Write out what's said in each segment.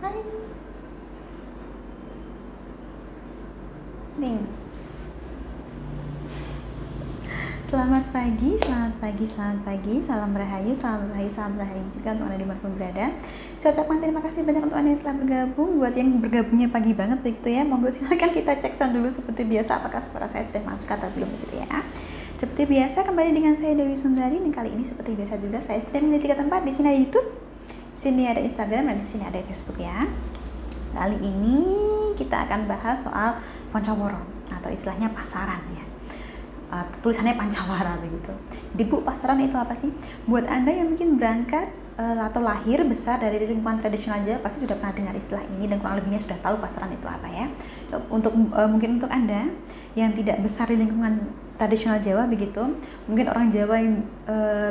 Hai. Nih. Selamat pagi, selamat pagi, selamat pagi. Salam rahayu, salam rahayu, salam rahayu juga untuk Anda dimanapun berada. Saya ucapkan terima kasih banyak untuk Anda yang telah bergabung. Buat yang bergabungnya pagi banget begitu ya, monggo silakan kita cek sound dulu seperti biasa apakah suara saya sudah masuk atau belum begitu ya. Seperti biasa kembali dengan saya Dewi Sundari, dan kali ini seperti biasa juga saya sedang memiliki tempat. Di sini ada YouTube, sini ada Instagram, dan di sini ada Facebook ya. Kali ini kita akan bahas soal Poncoworo atau istilahnya pasaran ya. Tulisannya Pancawara begitu. Jadi Bu, pasaran itu apa sih? Buat Anda yang mungkin berangkat atau lahir besar dari lingkungan tradisional Jawa pasti sudah pernah dengar istilah ini dan kurang lebihnya sudah tahu pasaran itu apa ya. Untuk mungkin untuk Anda yang tidak besar di lingkungan tradisional Jawa begitu, mungkin orang Jawa yang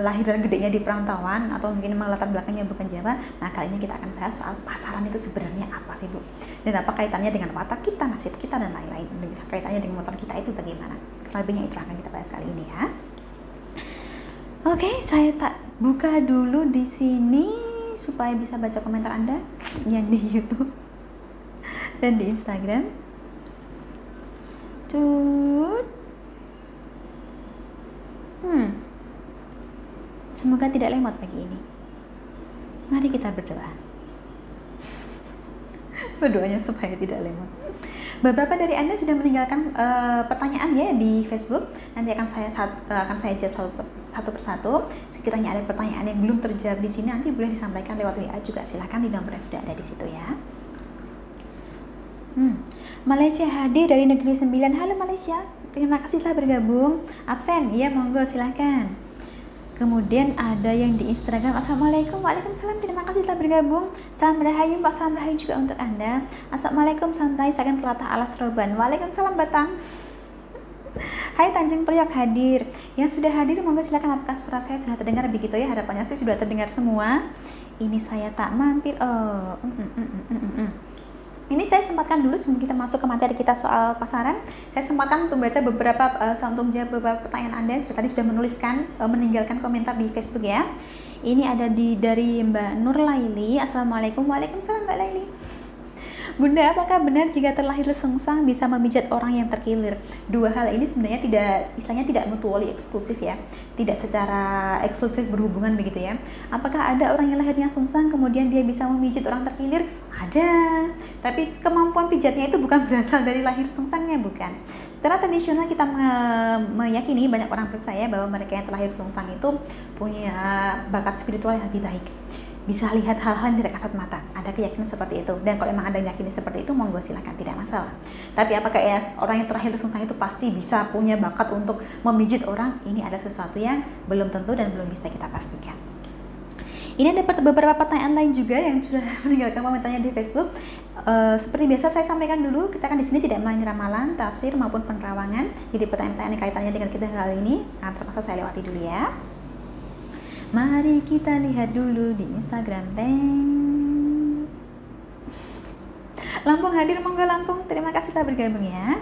lahir dan gedenya di perantauan atau mungkin memang latar belakangnya bukan Jawa, nah kali ini kita akan bahas soal pasaran itu sebenarnya apa sih Bu, dan apa kaitannya dengan watak kita, nasib kita, dan lain-lain, dan kaitannya dengan motor kita itu bagaimana. Lebihnya itu akan kita bahas kali ini ya. Oke, saya tak buka dulu di sini supaya bisa baca komentar Anda yang di YouTube dan di Instagram. Semoga tidak lemot pagi ini. Mari kita berdoa. Berdoanya supaya tidak lemot. Beberapa dari Anda sudah meninggalkan pertanyaan ya di Facebook. Nanti akan saya jawab satu persatu. Sekiranya ada pertanyaan yang belum terjawab di sini, nanti boleh disampaikan lewat WA juga. Silakan di nomor yang sudah ada di situ ya. Malaysia hadir dari negeri 9. Halo Malaysia, terima kasih telah bergabung. Absen? Iya, monggo silakan. Kemudian ada yang di Instagram. Assalamualaikum. Waalaikumsalam, terima kasih telah bergabung. Salam rahayu Mbak, salam rahayu juga untuk Anda. Assalamualaikum, salam rahayu, saya akan telatah alas roban. Waalaikumsalam Batang. Hai Tanjung Priok hadir. Yang sudah hadir monggo silakan, apakah suara saya sudah terdengar begitu ya? Harapannya sih sudah terdengar semua. Ini saya tak mampir. Ini saya sempatkan dulu sebelum kita masuk ke materi kita soal pasaran. Saya sempatkan untuk baca untuk menjawab beberapa pertanyaan Anda yang sudah menuliskan, meninggalkan komentar di Facebook ya. Ini ada dari Mbak Nur Laili. Assalamualaikum. Waalaikumsalam Mbak Laili. Bunda, apakah benar jika terlahir lesungsang bisa memijat orang yang terkilir? Dua hal ini sebenarnya tidak mutually eksklusif ya, tidak secara eksklusif berhubungan begitu ya. Apakah ada orang yang lahirnya sungsang kemudian dia bisa memijat orang terkilir? Ada, tapi kemampuan pijatnya itu bukan berasal dari lahir sungsangnya, bukan. Secara tradisional kita meyakini, banyak orang percaya bahwa mereka yang terlahir sungsang itu punya bakat spiritual yang lebih baik, bisa lihat hal-hal yang tidak kasat mata. Ada keyakinan seperti itu, dan kalau memang Anda meyakini seperti itu, monggo silakan, tidak masalah. Tapi apakah ya orang yang terlahir sungsang itu pasti bisa punya bakat untuk memijit orang? Ini ada sesuatu yang belum tentu dan belum bisa kita pastikan. Ini ada beberapa pertanyaan lain juga yang sudah meninggalkan komentarnya di Facebook. Seperti biasa saya sampaikan dulu, kita kan di sini tidak melayani ramalan, tafsir maupun penerawangan. Jadi pertanyaan-pertanyaan yang kaitannya dengan kita kali ini, terpaksa saya lewati dulu ya. Mari kita lihat dulu di Instagram. Lampung hadir, monggo Lampung. Terima kasih telah bergabung ya.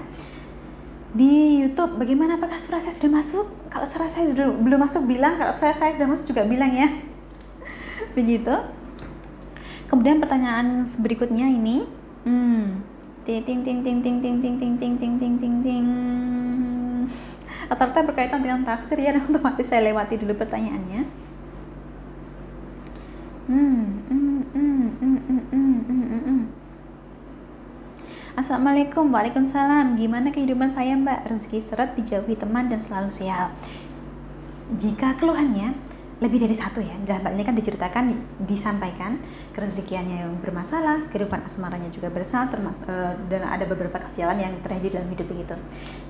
Di YouTube, bagaimana, apakah suara saya sudah masuk? Kalau suara saya belum masuk bilang, kalau suara saya sudah masuk juga bilang ya. Begitu. Kemudian pertanyaan berikutnya ini. Rata-rata berkaitan dengan tafsir ya, dan otomatis saya lewati dulu pertanyaannya. Assalamualaikum. Waalaikumsalam. Gimana kehidupan saya Mbak? Rezeki seret, dijauhi teman, dan selalu sial. Jika keluhannya lebih dari satu ya, dalam hal ini kan disampaikan kerezekiannya yang bermasalah, kehidupan asmaranya juga bersalah, dan ada beberapa kesialan yang terjadi dalam hidup begitu.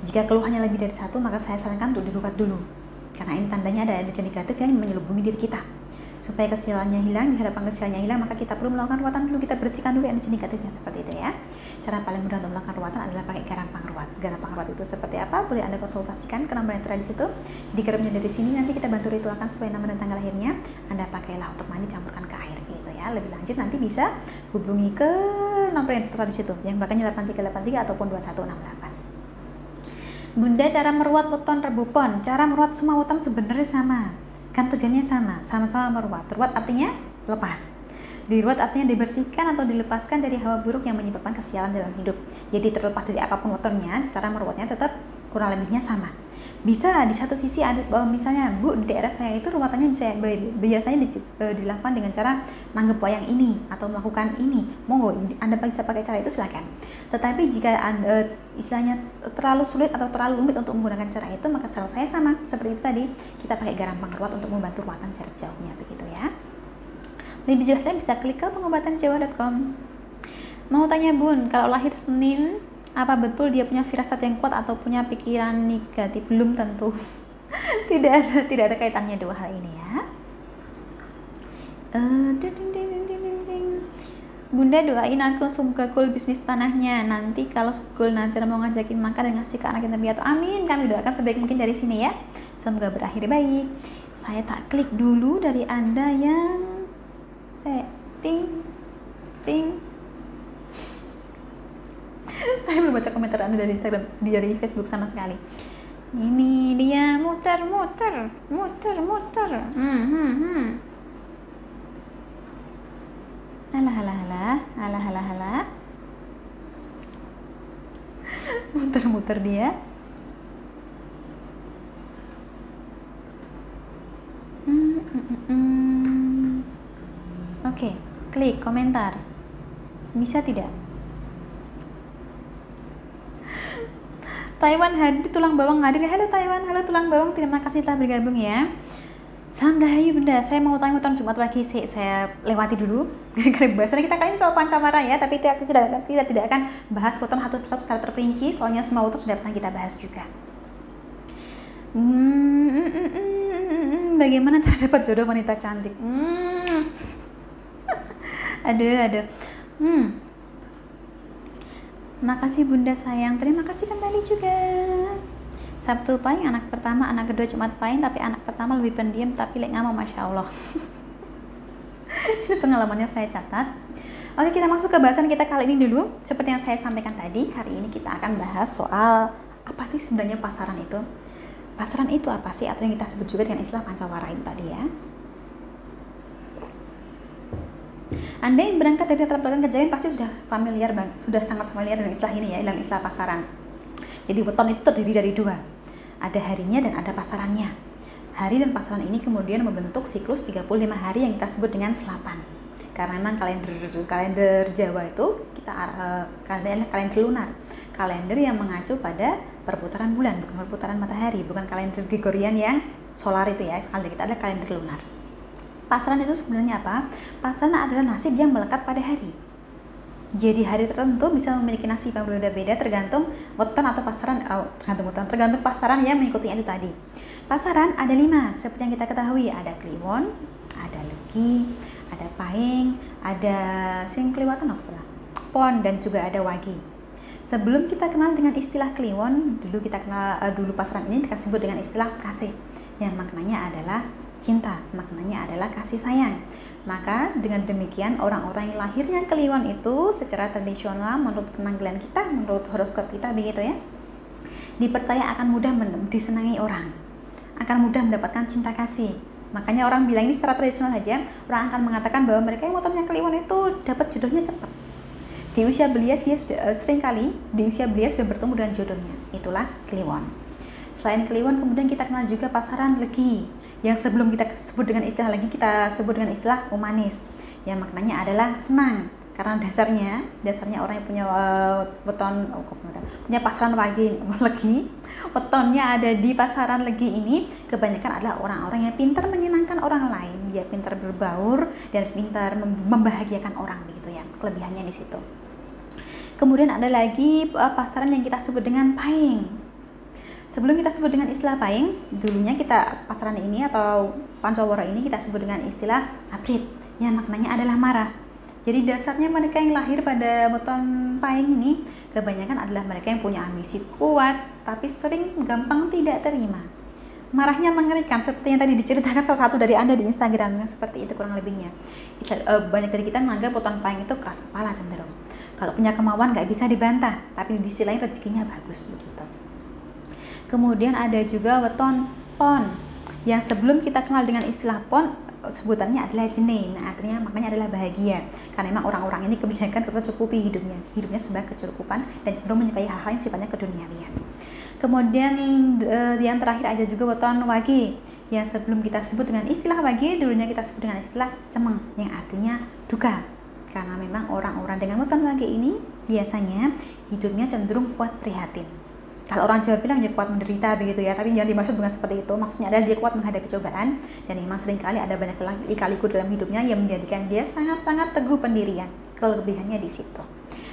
Jika keluhannya lebih dari satu, maka saya sarankan untuk dirukat dulu, karena ini tandanya ada energi negatif yang menyelubungi diri kita. Supaya kesialannya hilang, dihadapkan kesialannya hilang, maka kita perlu melakukan ruatan dulu, kita bersihkan dulu energi negatifnya, seperti itu ya. Cara paling mudah untuk melakukan ruatan adalah pakai garam pangruat. Garam pangruat itu seperti apa? Boleh Anda konsultasikan ke nomor yang terada di situ. Di garamnya dari sini, nanti kita bantu ritualkan sesuai nama dan tanggal lahirnya. Anda pakailah untuk mandi, campurkan ke air gitu ya. Lebih lanjut nanti bisa hubungi ke nomor yang tertera di situ, yang belakangnya 8383 ataupun 2168. Bunda, cara meruat weton Rebu Pon. Cara meruat semua weton sebenarnya sama. Kan tujuannya sama-sama meruat. Ruat artinya lepas. Diruat artinya dibersihkan atau dilepaskan dari hawa buruk yang menyebabkan kesialan dalam hidup. Jadi terlepas dari apapun wetonnya, cara meruatnya tetap kurang lebihnya sama. Bisa di satu sisi ada misalnya, Bu, di daerah saya itu ruatannya biasanya dilakukan dengan cara nanggep wayang ini atau melakukan ini. Monggo Anda bisa pakai cara itu silakan. Tetapi jika Anda istilahnya terlalu sulit atau terlalu rumit untuk menggunakan cara itu, maka saran saya sama seperti itu tadi, kita pakai garam pengeruat untuk membantu ruatan jarak jauhnya, begitu ya. Lebih jelasnya bisa klik ke pengobatanjawa.com. Mau tanya Bun, kalau lahir Senin, apa betul dia punya firasat yang kuat atau punya pikiran negatif? Belum tentu. tidak ada kaitannya dua hal ini ya. Bunda doain aku semoga goal bisnis tanahnya. Nanti kalau goal Nazar mau ngajakin makan dan ngasih ke anak yatim piatu, amin. Kami doakan sebaik mungkin dari sini ya. Semoga berakhir baik. Saya tak klik dulu dari Anda yang setting. Saya belum baca komentar Anda dari Instagram, dari Facebook sama sekali. Ini dia muter. Alah. Muter dia. Oke, klik komentar. Bisa tidak? Taiwan hadir, tulang bawang hadir. Halo Taiwan, halo tulang bawang, terima kasih telah bergabung ya. Salam Rahayu Bunda, saya mau tanya tentang Jumat pagi, saya lewati dulu. Karena bahasan kita kali ini soal pancawara ya, tapi kita tidak akan bahas weton satu persatu secara terperinci, soalnya semua weton sudah pernah kita bahas juga. Bagaimana cara dapat jodoh wanita cantik? Aduh. Makasih Bunda sayang, terima kasih kembali juga. Sabtu Pahing anak pertama, anak kedua Jumat Pahing, tapi anak pertama lebih pendiam tapi lek ngamuk, Masya Allah. Ini pengalamannya saya catat. Oke, kita masuk ke bahasan kita kali ini dulu. Seperti yang saya sampaikan tadi, hari ini kita akan bahas soal apa sih sebenarnya pasaran itu. Pasaran itu apa sih, atau yang kita sebut juga dengan istilah pancawara itu tadi ya. Anda yang berangkat dari latar belakang Kejawen pasti sudah familiar sudah sangat familiar dengan istilah ini ya, dengan istilah pasaran. Jadi weton itu terdiri dari dua, ada harinya dan ada pasarannya. Hari dan pasaran ini kemudian membentuk siklus 35 hari yang kita sebut dengan selapan. Karena memang kalender Jawa itu kita kalender lunar, kalender yang mengacu pada perputaran bulan, bukan perputaran matahari, bukan kalender Gregorian yang solar itu ya. Kalender kita adalah kalender lunar. Pasaran itu sebenarnya apa? Pasaran adalah nasib yang melekat pada hari. Jadi hari tertentu bisa memiliki nasib yang berbeda-beda tergantung weton atau pasaran, tergantung pasaran yang mengikutinya itu tadi. Pasaran ada 5, seperti yang kita ketahui, ada Kliwon, ada Legi, ada Pahing, ada Singkliwatan, Pon, dan juga ada Wage. Sebelum kita kenal dengan istilah Kliwon, dulu pasaran ini kita sebut dengan istilah kasih, yang maknanya adalah cinta, maknanya adalah kasih sayang. Maka dengan demikian orang-orang yang lahirnya Kliwon itu secara tradisional menurut penanggalan kita, menurut horoskop kita begitu ya, dipercaya akan mudah disenangi orang, akan mudah mendapatkan cinta kasih. Makanya orang bilang ini secara tradisional saja, orang akan mengatakan bahwa mereka yang motornya Kliwon itu dapat jodohnya cepat. Di usia belia dia sudah bertemu dengan jodohnya. Itulah Kliwon. Selain Kliwon, kemudian kita kenal juga pasaran Legi, yang sebelum kita sebut dengan istilah Legi, kita sebut dengan istilah Umanis, yang maknanya adalah senang. Karena dasarnya orang yang punya punya pasaran Legi, wetonnya ada di pasaran Legi ini kebanyakan adalah orang-orang yang pintar menyenangkan orang lain, dia pintar berbaur dan pintar membahagiakan orang begitu ya. Kelebihannya di situ. Kemudian ada lagi pasaran yang kita sebut dengan Pahing. Sebelum kita sebut dengan istilah Pahing, dulunya kita pasaran ini atau pancawara ini kita sebut dengan istilah Abrit, yang maknanya adalah marah. Jadi dasarnya mereka yang lahir pada weton Pahing ini kebanyakan adalah mereka yang punya ambisi kuat, tapi sering gampang tidak terima. Marahnya mengerikan, seperti yang tadi diceritakan salah satu dari Anda di Instagram, seperti itu kurang lebihnya. Banyak dari kita menganggap weton Pahing itu keras kepala cenderung. Kalau punya kemauan nggak bisa dibantah, tapi di sisi lain rezekinya bagus begitu. Kemudian ada juga weton Pon, yang sebelum kita kenal dengan istilah Pon, sebutannya adalah jenim. Nah, artinya maknanya adalah bahagia. Karena memang orang-orang ini kebanyakan tercukupi hidupnya sebab kecukupan dan cenderung menyukai hal-hal yang sifatnya keduniawian. Kemudian yang terakhir ada juga weton wage, yang sebelum kita sebut dengan istilah wage, dulunya kita sebut dengan istilah cemeng, yang artinya duka. Karena memang orang-orang dengan weton wage ini biasanya hidupnya cenderung kuat prihatin. Kalau orang Jawa bilang dia kuat menderita begitu ya, tapi yang dimaksud bukan seperti itu. Maksudnya adalah dia kuat menghadapi cobaan, dan memang seringkali ada banyak lika-liku dalam hidupnya yang menjadikan dia sangat-sangat teguh pendirian. Kelebihannya di situ.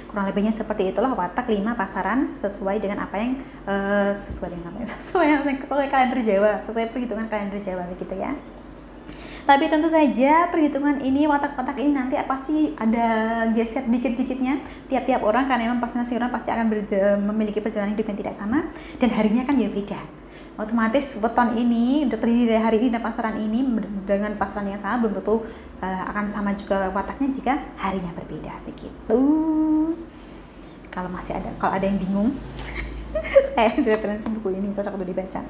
Kurang lebihnya seperti itulah watak 5 pasaran sesuai dengan apa yang sesuai kalender Jawa, sesuai perhitungan kalender Jawa begitu ya. Tapi tentu saja perhitungan ini, watak-watak ini nanti pasti ada geser dikit-dikitnya tiap-tiap orang, karena memang masing-masing orang pasti akan memiliki perjalanan hidup yang tidak sama, dan harinya kan ya beda. Otomatis weton ini terdiri dari hari ini dan pasaran ini dengan pasaran yang sama belum tentu akan sama juga wataknya jika harinya berbeda begitu. Kalau ada yang bingung, saya ada referensi buku ini cocok untuk dibaca.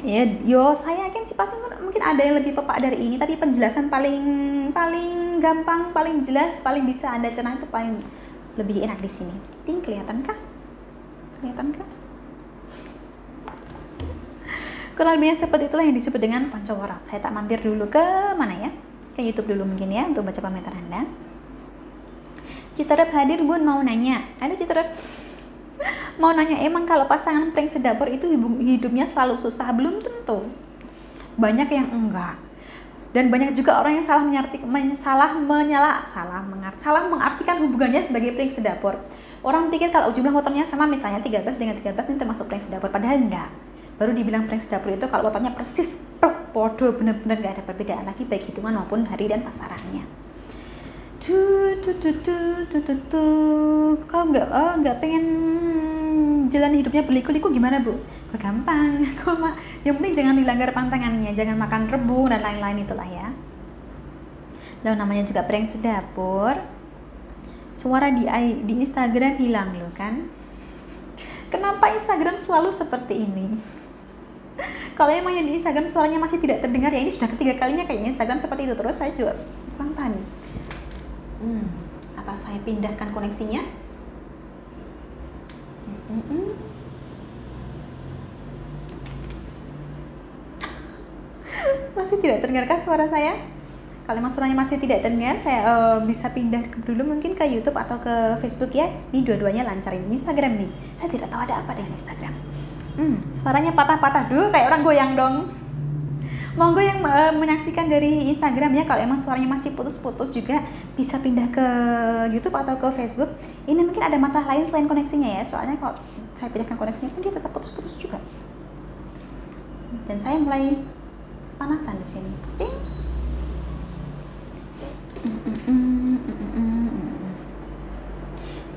Ya, saya yakin sih pasti mungkin ada yang lebih pepak dari ini, tapi penjelasan paling gampang, paling jelas, paling bisa Anda cerna itu paling lebih enak di sini. Kelihatan kah? Kurang lebihnya seperti itulah yang disebut dengan pancawara. Saya tak mampir dulu ke mana ya? Ke YouTube dulu mungkin ya untuk baca komentar Anda. Citerep hadir Bun, mau nanya. Ada Citerep. Mau nanya, emang kalau pasangan prank sedapur itu hidupnya selalu susah? Belum tentu. Banyak yang enggak. Dan banyak juga orang yang salah mengartikan hubungannya sebagai prank sedapur. Orang pikir kalau jumlah motornya sama, misalnya 13 dengan 13 ini termasuk prank sedapur, padahal enggak. Baru dibilang prank sedapur itu kalau motornya persis podo, benar-benar enggak ada perbedaan lagi baik hitungan maupun hari dan pasarannya. Kalau nggak pengen jalan hidupnya berliku-liku gimana Bu? Gampang. Yang penting jangan dilanggar pantangannya, jangan makan rebung dan lain-lain itulah ya. Dan namanya juga prank sedapur. Suara di Instagram hilang loh kan? Kenapa Instagram selalu seperti ini? Kalau emang yang di Instagram suaranya masih tidak terdengar, ya ini sudah ketiga kalinya kayaknya Instagram seperti itu terus, saya juga kurang tahu. Apa saya pindahkan koneksinya? Masih tidak terdengarkah suara saya? Kalau memang suaranya masih tidak terdengar, saya bisa pindah dulu mungkin ke YouTube atau ke Facebook ya. Ini dua-duanya lancar. Ini Instagram nih, saya tidak tahu ada apa dengan Instagram. Suaranya patah-patah dulu kayak orang goyang dong. Monggo yang menyaksikan dari Instagram ya, kalau emang suaranya masih putus-putus juga bisa pindah ke YouTube atau ke Facebook. Ini mungkin ada masalah lain selain koneksinya ya, soalnya kalau saya pindahkan koneksinya pun dia tetap putus-putus juga. Dan saya mulai panasan di sini.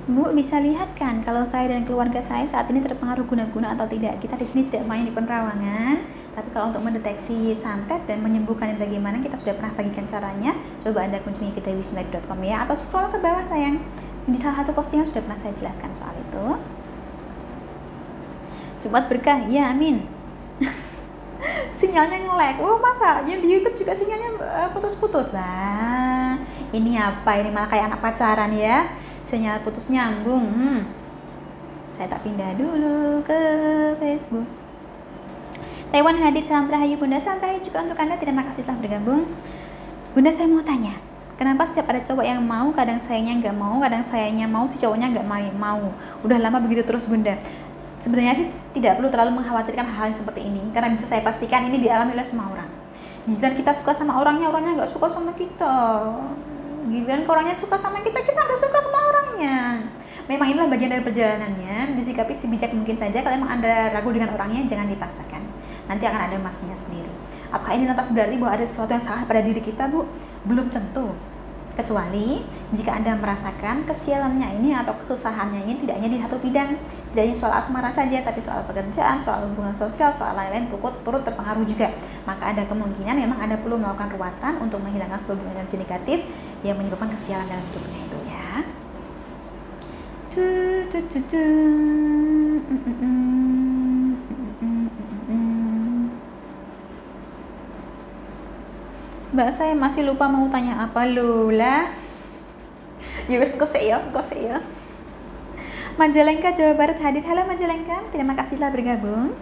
Bu, bisa lihat kan kalau saya dan keluarga saya saat ini terpengaruh guna-guna atau tidak. Kita di sini tidak main di penerawangan, tapi kalau untuk mendeteksi santet dan menyembuhkannya bagaimana, kita sudah pernah bagikan caranya. Coba Anda kunjungi ke dewismilek.com ya, atau scroll ke bawah sayang. Di salah satu postingan sudah pernah saya jelaskan soal itu. Jumat berkah, ya amin. Sinyalnya nge-lag. Oh masa? Yang di YouTube juga sinyalnya putus-putus. Nah, ini apa? Ini malah kayak anak pacaran ya. Sinyal putus nyambung. Saya tak pindah dulu ke Facebook. Taiwan hadir, salam rahayu Bunda. Salam rahayu juga untuk Anda. Terima kasih telah bergabung. Bunda, saya mau tanya, kenapa setiap ada cowok yang mau, kadang sayanya nggak mau, kadang sayanya mau, si cowoknya nggak mau. Udah lama begitu terus Bunda. Sebenarnya sih tidak perlu terlalu mengkhawatirkan hal yang seperti ini, karena bisa saya pastikan ini dialami oleh semua orang. Giliran kita suka sama orangnya nggak suka sama kita. Giliran orangnya suka sama kita nggak suka sama orangnya. Memang inilah bagian dari perjalanannya. Disikapi sebijak mungkin saja. Kalau memang Anda ragu dengan orangnya, jangan dipaksakan. Nanti akan ada masanya sendiri. Apakah ini lantas berarti bahwa ada sesuatu yang salah pada diri kita, Bu? Belum tentu. Kecuali jika Anda merasakan kesialannya ini atau kesusahannya ini tidak hanya di satu bidang, tidak hanya soal asmara saja, tapi soal pekerjaan, soal hubungan sosial, soal lain-lain turut terpengaruh juga. Maka ada kemungkinan memang Anda perlu melakukan ruatan untuk menghilangkan seluruh energi negatif yang menyebabkan kesialan dalam hidupnya itu ya. Mbak, saya masih lupa mau tanya apa lah. Ya wes kok ya. Majalengka Jawa Barat hadir. Halo Majalengka, terima kasih telah bergabung.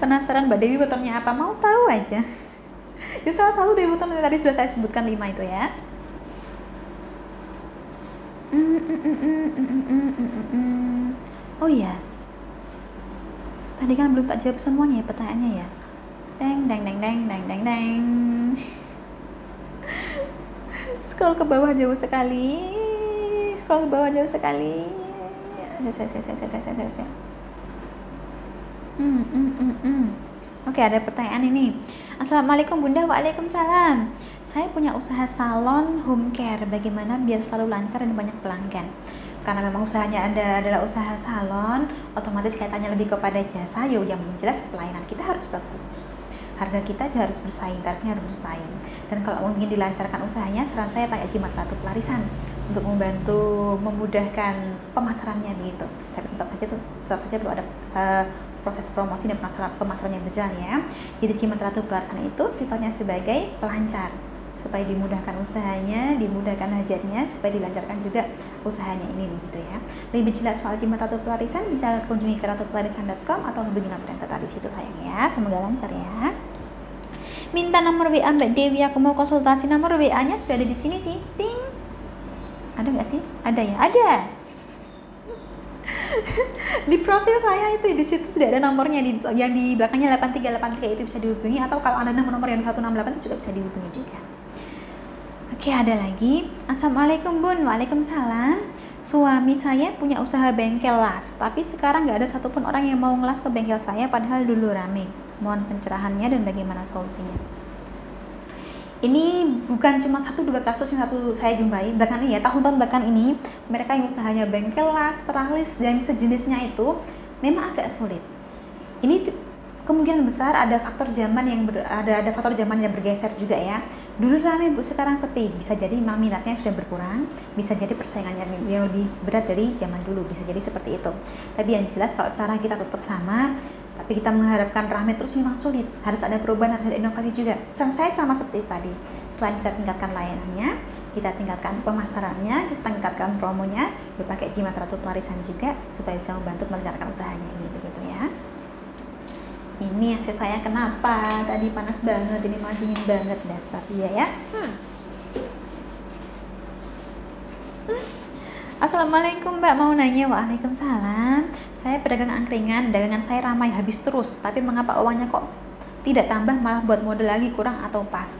Penasaran Mbak Dewi motornya apa? Mau tahu aja. Ya salah satu dari motor tadi sudah saya sebutkan 5 itu ya. Oh iya, tadi kan belum tak jawab semuanya ya pertanyaannya ya. Deng. Scroll ke bawah jauh sekali. Oke, ada pertanyaan ini. Assalamualaikum Bunda. Waalaikumsalam. Saya punya usaha salon home care. Bagaimana biar selalu lancar dan banyak pelanggan? Karena memang usahanya adalah usaha salon, otomatis kaitannya lebih kepada jasa. Ya yang jelas pelayanan kita harus bagus, harga kita juga harus bersaing, tarifnya harus bersaing. Dan kalau ingin dilancarkan usahanya, saran saya pakai Jimat Ratu Pelarisan untuk membantu memudahkan pemasarannya begitu. Tapi tetap saja perlu ada proses promosi dan pemasaran yang berjalan ya. Jadi Jimat Ratu Pelarisan itu sifatnya sebagai pelancar, supaya dimudahkan usahanya, dimudahkan hajatnya, supaya dilancarkan juga usahanya ini begitu ya. Lebih jelas soal Jimat Ratu Pelarisan bisa kunjungi ke ratupelarisan.com atau hubungi nomor yang tertera di situ sayang ya. Semoga lancar ya. Minta nomor WA Mbak Dewi, aku mau konsultasi. Nomor WA-nya sudah ada di sini sih. Ting. Ada nggak sih? Ada ya? Ada. Di profil saya itu di situ sudah ada nomornya, yang di belakangnya 8383 itu bisa dihubungi, atau kalau ada nomor yang 168 itu juga bisa dihubungi juga. Oke, ada lagi. Assalamualaikum Bun. Waalaikumsalam. Suami saya punya usaha bengkel las, tapi sekarang nggak ada satupun orang yang mau ngelas ke bengkel saya, padahal dulu rame. Mohon pencerahannya dan bagaimana solusinya. Ini bukan cuma 1-2 kasus yang saya jumpai bahkan ini ya, tahun-tahun bahkan ini mereka yang usahanya bengkel las, teralis dan sejenisnya itu memang agak sulit. Ini kemungkinan besar ada faktor zaman yang ada faktor zaman yang bergeser juga ya. Dulu ramai Bu, sekarang sepi. Bisa jadi memang minatnya sudah berkurang, bisa jadi persaingannya yang lebih berat dari zaman dulu, bisa jadi seperti itu. Tapi yang jelas kalau cara kita tetap sama, tapi kita mengharapkan ramai terus memang sulit. Harus ada perubahan, harus ada inovasi juga. Saya sama seperti itu tadi. Selain kita tingkatkan layanannya, kita tingkatkan pemasarannya, kita tingkatkan promonya, kita pakai Jimat Ratu Pelarisan juga supaya bisa membantu melancarkan usahanya ini begitu ya. Ini saya kenapa tadi panas banget, ini mah dingin banget dasar dia ya. Assalamualaikum Mbak, mau nanya. Waalaikumsalam. Saya pedagang angkringan, dagangan saya ramai habis terus, tapi mengapa uangnya kok tidak tambah, malah buat modal lagi kurang atau pas?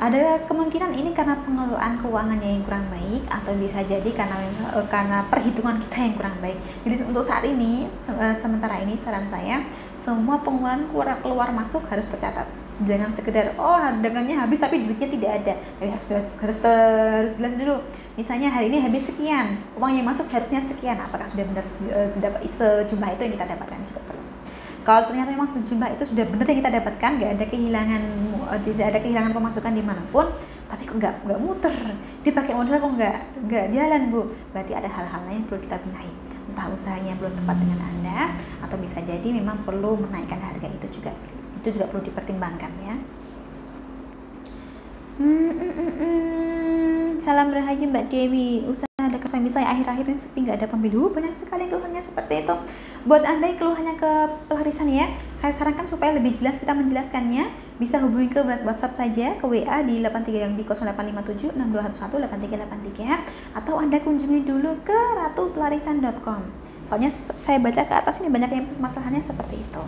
Ada kemungkinan ini karena pengelolaan keuangannya yang kurang baik, atau bisa jadi karena perhitungan kita yang kurang baik. Jadi untuk saat ini, sementara ini saran saya, semua pengeluaran keluar masuk harus tercatat. Jangan sekedar dagangannya habis tapi duitnya tidak ada. Jadi harus jelas dulu. Misalnya hari ini habis sekian, uang yang masuk harusnya sekian. Apakah sudah benar sejumlah itu yang kita dapatkan juga perlu. Kalau ternyata memang sejumlah itu sudah benar yang kita dapatkan, tidak ada kehilangan pemasukan dimanapun, tapi kok nggak muter, dipakai modal kok nggak jalan Bu, berarti ada hal-hal lain yang perlu kita benahi. Entah usahanya belum tepat dengan Anda, atau bisa jadi memang perlu menaikkan harga itu juga perlu dipertimbangkan ya. Salam rahayu Mbak Dewi. Usaha dekat suami saya akhir-akhir ini sepi, nggak ada pembeli. Banyak sekali keluhannya seperti itu. Buat Anda yang keluhannya ke pelarisan ya, saya sarankan supaya lebih jelas kita menjelaskannya, bisa hubungi ke WhatsApp saja, ke WA di 83 yang di 0857 6211 8383, atau Anda kunjungi dulu ke ratupelarisan.com. Soalnya saya baca ke atas ini banyak yang masalahnya seperti itu.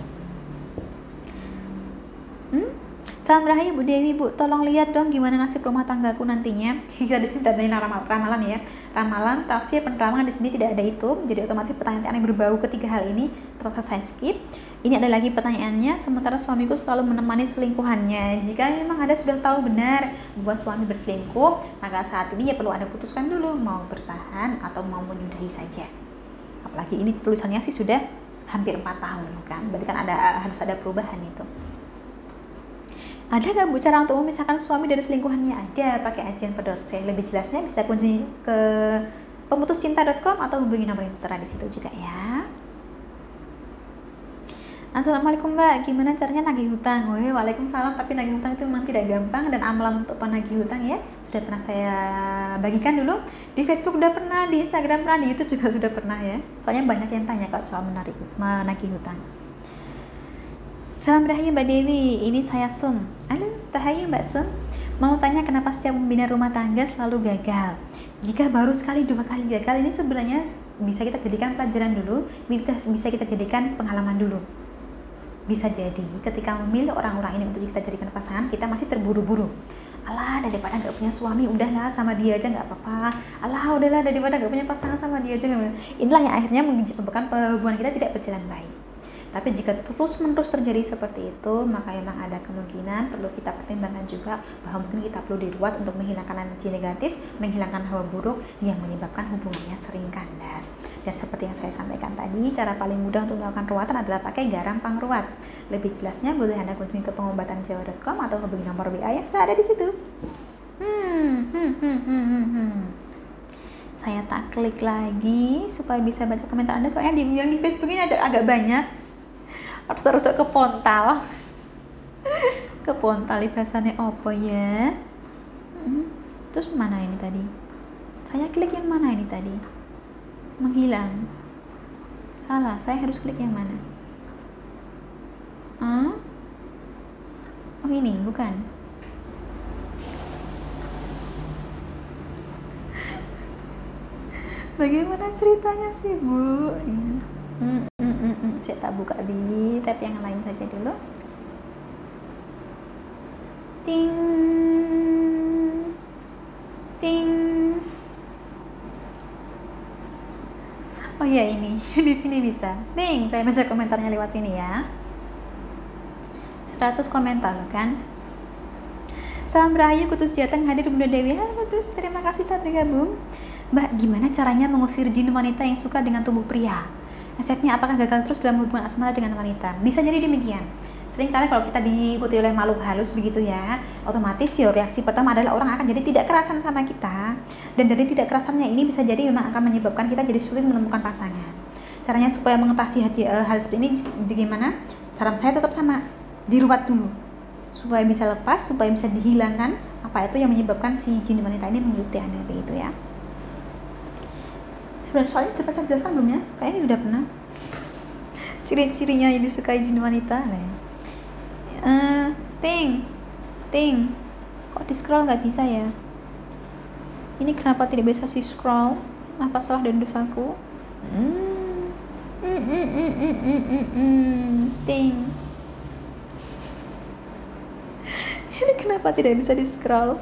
Salam rahayu Bu Dewi. Bu, tolong lihat dong gimana nasib rumah tanggaku nantinya. Kita di sini tidak ada ramalan ya. Ramalan, tafsir, penerawangan di sini tidak ada itu. Jadi otomatis pertanyaan yang berbau ketiga hal ini terus saya skip. Ini ada lagi pertanyaannya, sementara suamiku selalu menemani selingkuhannya. Jika memang Anda sudah tahu benar bahwa suami berselingkuh, maka saat ini ya perlu Anda putuskan dulu mau bertahan atau mau menyudahi saja. Apalagi ini tulisannya sih sudah hampir 4 tahun kan. Berarti kan harus ada perubahan itu. Ada nggak Bu cara untuk memisahkan suami dari selingkuhannya? Ada, pakai ajian pedot-c. Lebih jelasnya bisa kunjungi ke pemutuscinta.com atau hubungi nomor yang tertera di situ juga ya. Assalamualaikum Mbak, gimana caranya nagih hutang? Waalaikumsalam, tapi nagih hutang itu memang tidak gampang dan amalan untuk penagih hutang ya sudah pernah saya bagikan dulu di Facebook, udah pernah, di Instagram pernah, di YouTube juga sudah pernah ya. Soalnya banyak yang tanya kalau soal menagih hutang. Salam Rahayu Mbak Dewi, ini saya Sun. Halo Rahayu Mbak Sun, mau tanya kenapa setiap membina rumah tangga selalu gagal? Jika baru sekali 2 kali gagal, ini sebenarnya bisa kita jadikan pelajaran dulu, bisa kita jadikan pengalaman dulu. Bisa jadi ketika memilih orang-orang ini untuk kita jadikan pasangan, kita masih terburu-buru. Alah, daripada nggak punya suami, udahlah sama dia aja nggak apa-apa. Alah, udahlah daripada nggak punya pasangan, sama dia aja. Inilah yang akhirnya menyebabkan hubungan kita tidak berjalan baik. Tapi jika terus-menerus terjadi seperti itu, maka memang ada kemungkinan perlu kita pertimbangkan juga bahwa mungkin kita perlu diruat untuk menghilangkan energi negatif, menghilangkan hawa buruk yang menyebabkan hubungannya sering kandas. Dan seperti yang saya sampaikan tadi, cara paling mudah untuk melakukan ruatan adalah pakai garam pangruat. Lebih jelasnya boleh Anda kunjungi ke pengobatanjawa.com atau hubungi nomor WA yang sudah ada di situ. Saya tak klik lagi supaya bisa baca komentar Anda, soalnya yang di Facebook ini agak banyak. Harus kepontal bahasanya opo ya. Terus mana ini tadi? Saya klik yang mana ini tadi? Menghilang. Salah, saya harus klik yang mana? Oh ini, bukan. Bagaimana ceritanya sih Bu? Saya tak buka di tab yang lain saja dulu. Ting ting. Oh ya, ini di sini bisa. Ting, saya baca komentarnya lewat sini ya. 100 komentar kan. Salam Rahayu, Kutus Jateng hadir Bunda Dewi. Halo Kutus, terima kasih telah bergabung. Mbak, gimana caranya mengusir jin wanita yang suka dengan tubuh pria? Efeknya apakah gagal terus dalam hubungan asmara dengan wanita? Bisa jadi demikian. Seringkali kalau kita diikuti oleh makhluk halus begitu ya, otomatis ya reaksi pertama adalah orang akan jadi tidak kerasan sama kita. Dan dari tidak kerasannya ini bisa jadi memang akan menyebabkan kita jadi sulit menemukan pasangan. Caranya supaya mengatasi hal seperti ini bagaimana? Saran saya tetap sama, diruat dulu supaya bisa lepas, supaya bisa dihilangkan apa itu yang menyebabkan si jin wanita ini mengikuti Anda begitu ya. Soalnya coba saya jelaskan belum ya? Kayaknya udah pernah. Ciri-cirinya yang disukai jin wanita lah. Ting, kok di scroll nggak bisa ya? Ini kenapa tidak bisa sih scroll? Apa salah dan dosaku? Ting, ini kenapa tidak bisa di scroll?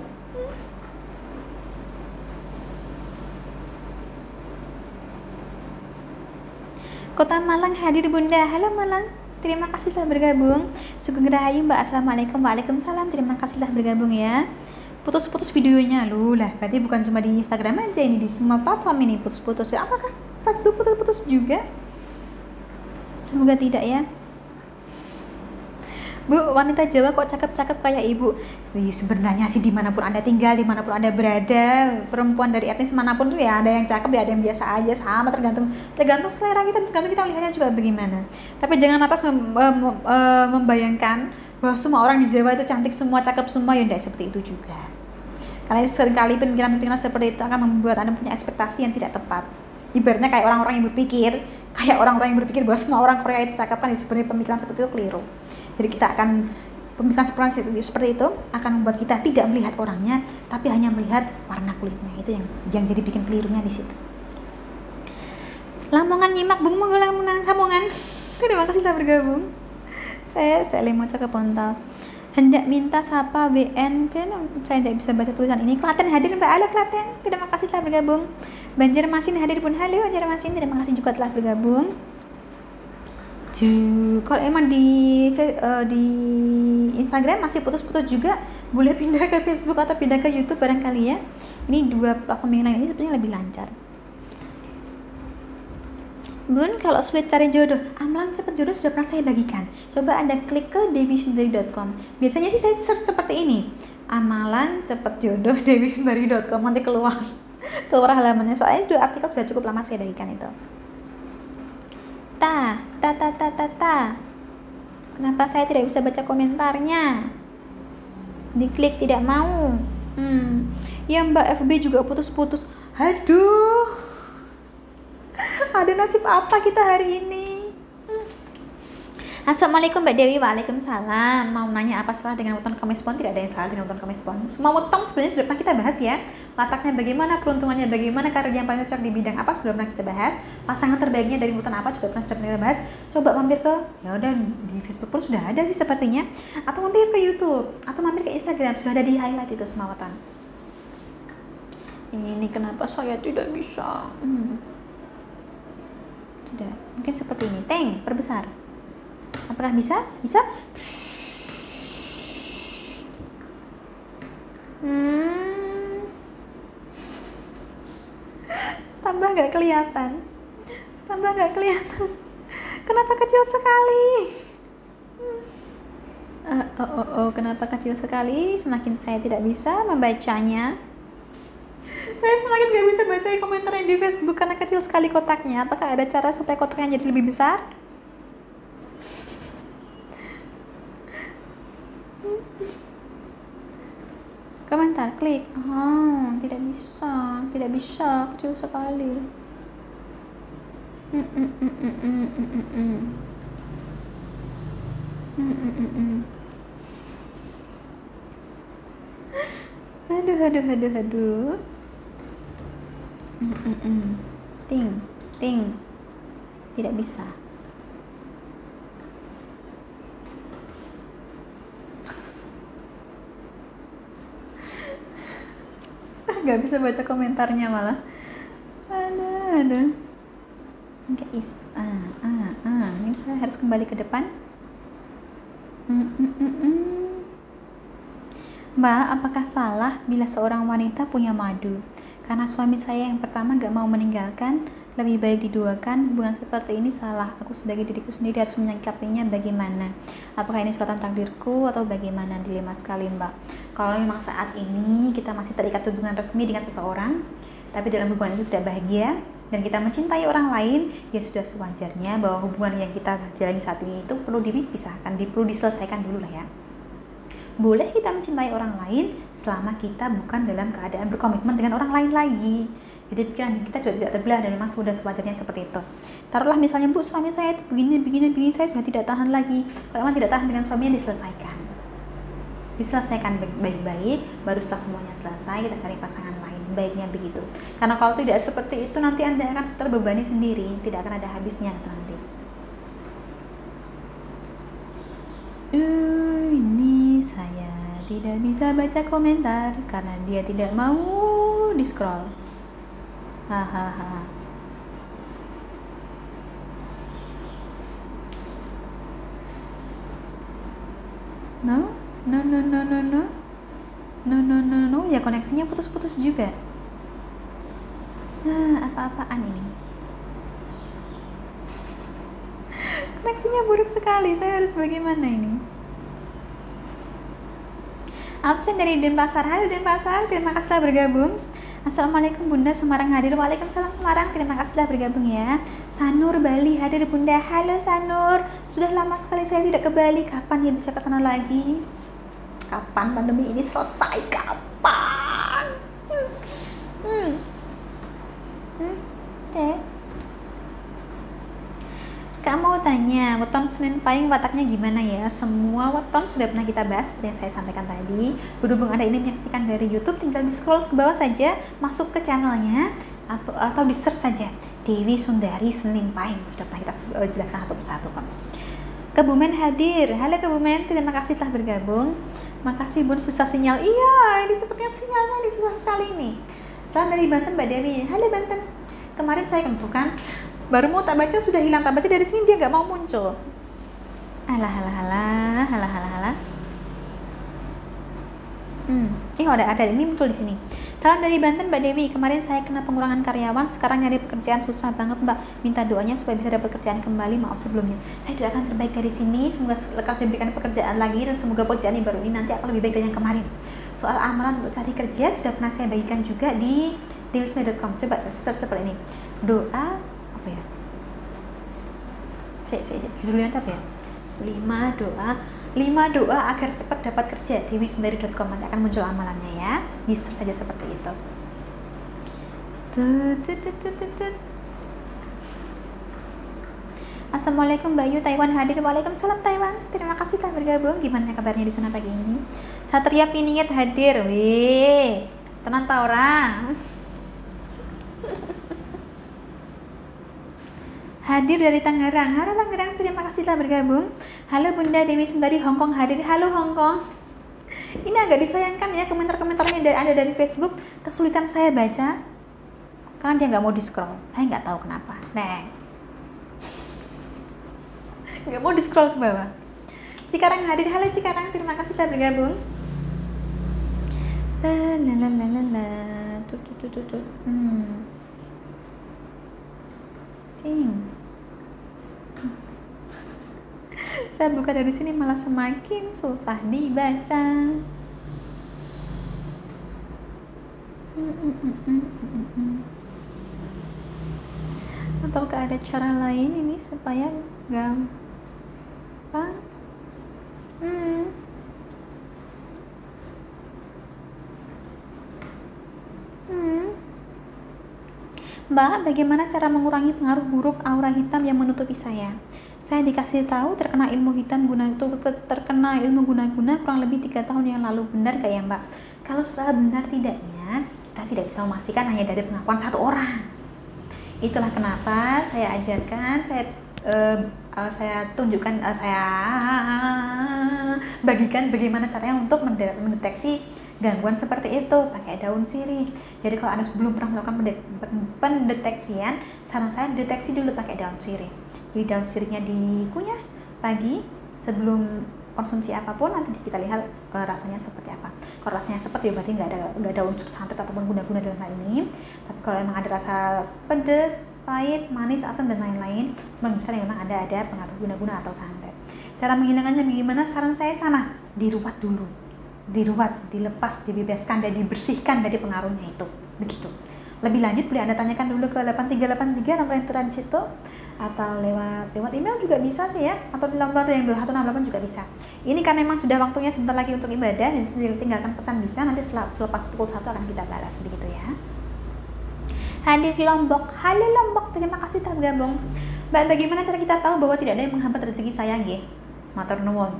Kota Malang hadir Bunda. Halo Malang, terima kasih telah bergabung. Sugeng Rahayu Mbak. Assalamualaikum. Waalaikumsalam, terima kasih telah bergabung ya. Putus-putus videonya loh lah, berarti bukan cuma di Instagram aja, ini di semua platform ini putus-putus ya. Apakah Facebook putus-putus juga? Semoga tidak ya. Bu, wanita Jawa kok cakep-cakep kayak ibu? Sebenarnya sih dimanapun Anda tinggal, dimanapun Anda berada, perempuan dari etnis manapun tuh ya ada yang cakep, ya ada yang biasa aja, sama tergantung selera kita, tergantung kita melihatnya juga bagaimana. Tapi jangan atas membayangkan bahwa semua orang di Jawa itu cantik semua, cakep semua, ya tidak seperti itu juga. Karena seringkali pemikiran-pemikiran seperti itu akan membuat Anda punya ekspektasi yang tidak tepat. Ibaratnya kayak orang-orang yang berpikir bahwa semua orang Korea itu cakep, kan sebenarnya pemikiran seperti itu keliru. Jadi kita akan pemikiran seperti itu akan membuat kita tidak melihat orangnya, tapi hanya melihat warna kulitnya. Itu yang jadi bikin kelirunya di situ. Lamongan nyimak Bung Lamongan. Terima kasih telah bergabung. Saya mau ke Pontal. Hendak minta sapa WN, saya tidak bisa baca tulisan ini. Klaten hadir Mbak. Halo Klaten, terima kasih telah bergabung. Banjarmasin hadir Bun. Halo Banjarmasin, terima kasih juga telah bergabung. Kalau emang di Instagram masih putus-putus juga, boleh pindah ke Facebook atau pindah ke YouTube barangkali ya. Ini 2 platform yang lain ini sebenarnya lebih lancar. Bun, kalau sulit cari jodoh, amalan cepat jodoh sudah pernah saya bagikan. Coba Anda klik ke dewissundari.com. Biasanya sih saya search seperti ini, amalan cepat jodoh dewissundari.com, nanti keluar halamannya. Soalnya itu artikel sudah cukup lama saya bagikan itu. Kenapa saya tidak bisa baca komentarnya? Diklik tidak mau. Ya Mbak, FB juga putus-putus. Aduh. Ada nasib apa kita hari ini? Assalamualaikum Mbak Dewi. Waalaikumsalam. Mau nanya apa salah dengan weton Kamis Pon? Tidak ada yang salah dengan weton Kamis Pon. Semua weton sebenarnya sudah pernah kita bahas ya. Wataknya bagaimana, peruntungannya bagaimana, karir yang paling cocok di bidang apa sudah pernah kita bahas. Pasangan terbaiknya dari weton apa juga sudah pernah kita bahas. Coba mampir ke, ya udah di Facebook pun sudah ada sih sepertinya. Atau mampir ke YouTube, atau mampir ke Instagram, sudah ada di highlight itu semua weton. Ini kenapa saya tidak bisa? Tidak, mungkin seperti ini. Teng, perbesar. Apakah bisa? Bisa? Tambah nggak kelihatan? Tambah nggak kelihatan? Kenapa kecil sekali? Kenapa kecil sekali? Semakin saya tidak bisa membacanya. Saya semakin gak bisa baca komentar yang di Facebook karena kecil sekali kotaknya. Apakah ada cara supaya kotaknya jadi lebih besar? Komentar, klik. Tidak bisa, kecil sekali. Aduh. Ting. Tidak bisa. Gak bisa baca komentarnya malah. Ada. Guys, ini saya harus kembali ke depan. Mbak, apakah salah bila seorang wanita punya madu? Karena suami saya yang pertama gak mau meninggalkan, lebih baik diduakan. Hubungan seperti ini salah. Aku sebagai diriku sendiri harus menyikapinya bagaimana? Apakah ini suratan takdirku atau bagaimana? Dilema sekali Mbak. Kalau memang saat ini kita masih terikat hubungan resmi dengan seseorang, tapi dalam hubungan itu tidak bahagia, dan kita mencintai orang lain, ya sudah sewajarnya bahwa hubungan yang kita jalani saat ini itu perlu dipisahkan, perlu diselesaikan dulu lah ya. Boleh kita mencintai orang lain selama kita bukan dalam keadaan berkomitmen dengan orang lain lagi. Jadi pikiran kita juga tidak terbelah dan memang sudah sewajarnya seperti itu. Taruhlah misalnya, Bu, suami saya itu begini, saya sudah tidak tahan lagi. Kalau memang tidak tahan dengan suaminya, diselesaikan baik-baik, baru setelah semuanya selesai kita cari pasangan lain. Baiknya begitu. Karena kalau tidak seperti itu nanti Anda akan terbebani sendiri, tidak akan ada habisnya nanti. Ini saya tidak bisa baca komentar karena dia tidak mau di scroll. Hahaha. No, ya koneksinya putus-putus juga. Apa-apaan ini? Koneksinya buruk sekali, saya harus bagaimana ini? Absen dari Denpasar. Halo Denpasar, terima kasih telah bergabung. Assalamualaikum Bunda, Semarang hadir. Waalaikumsalam Semarang, terima kasih telah bergabung ya. Sanur Bali hadir Bunda. Halo Sanur, sudah lama sekali saya tidak ke Bali. Kapan ya bisa ke sana lagi? Kapan pandemi ini selesai? Kapan? Kak mau tanya, weton Senin Pahing wataknya gimana ya? Semua weton sudah pernah kita bahas seperti yang saya sampaikan tadi. Berhubung Anda ini menyaksikan dari YouTube, tinggal di scroll ke bawah saja, masuk ke channelnya, atau di search saja Dewi Sundari Senin Pahing. Sudah pernah kita jelaskan satu persatu Pak. Kebumen hadir. Halo Kebumen, terima kasih telah bergabung. Makasih Bun, susah sinyal. Iya, ini sepertinya sinyalnya ini susah sekali nih. Salam dari Banten Mbak Dewi. Halo Banten. Kemarin saya tentukan baru mau tak baca sudah hilang, tak baca dari sini dia nggak mau muncul. Halah. Ada ini muncul di sini. Salam dari Banten Mbak Dewi. Kemarin saya kena pengurangan karyawan, sekarang nyari pekerjaan susah banget Mbak. Minta doanya supaya bisa dapat pekerjaan kembali. Maaf sebelumnya. Saya doakan terbaik dari sini. Semoga lekas diberikan pekerjaan lagi dan semoga pekerjaan yang baru ini nanti akan lebih baik dari yang kemarin. Soal amalan untuk cari kerja sudah pernah saya bagikan juga di dewisundari.com. Coba search seperti ini. Doa apa ya? Judulnya apa ya? 5 doa agar cepat dapat kerja di wisundari.com. Nanti akan muncul amalannya ya, di search saja seperti itu. Assalamualaikum Mbak Yu, Taiwan hadir. Waalaikumsalam Taiwan. Terima kasih telah bergabung. Gimana kabarnya di sana pagi ini? Satria Piningit hadir. Wih, tenang ta orang. Hadir dari Tangerang. Halo Tangerang, terima kasih telah bergabung. Halo Bunda Dewi Sundari Hongkong hadir. Halo Hongkong. Ini agak disayangkan ya, komentar-komentarnya ada dari Facebook. Kesulitan saya baca karena dia nggak mau di scroll. Saya nggak tahu kenapa. Nggak mau di scroll ke bawah. Cikarang hadir. Halo Cikarang, terima kasih telah bergabung. Saya buka dari sini malah semakin susah dibaca. Ataukah ada cara lain ini supaya gampang? Mbak, bagaimana cara mengurangi pengaruh buruk aura hitam yang menutupi saya? Saya dikasih tahu terkena ilmu ilmu guna-guna kurang lebih 3 tahun yang lalu. Benar gak ya Mbak? Kalau secara benar tidaknya, kita tidak bisa memastikan hanya dari pengakuan satu orang. Itulah kenapa saya ajarkan, saya tunjukkan, saya bagikan bagaimana caranya untuk mendeteksi gangguan seperti itu pakai daun sirih. Jadi kalau Anda belum pernah melakukan pendeteksian, saran saya deteksi dulu pakai daun sirih. Jadi daun sirihnya dikunyah pagi sebelum konsumsi apapun, nanti kita lihat rasanya seperti apa. Kalau rasanya seperti ya berarti nggak ada unsur santet ataupun guna-guna dalam hal ini. Tapi kalau emang ada rasa pedas, pahit, manis, asam dan lain-lain, misalnya memang ada pengaruh guna-guna atau santet. Cara menghilangkannya bagaimana? Saran saya sama, diruat dulu, dilepas, dibebaskan dan dibersihkan dari pengaruhnya itu. Begitu. Lebih lanjut boleh Anda tanyakan dulu ke 8383 nomor yang tertera di situ, atau lewat email juga bisa sih ya, atau di nomor yang 2168 juga bisa. Ini karena memang sudah waktunya sebentar lagi untuk ibadah, jadi tinggalkan pesan bisa, nanti selepas pukul 1 akan kita balas begitu ya. Hadir di Lombok. Halo Lombok, terima kasih telah bergabung. Mbak, bagaimana cara kita tahu bahwa tidak ada yang menghambat rezeki saya nggih? Matur nuwun.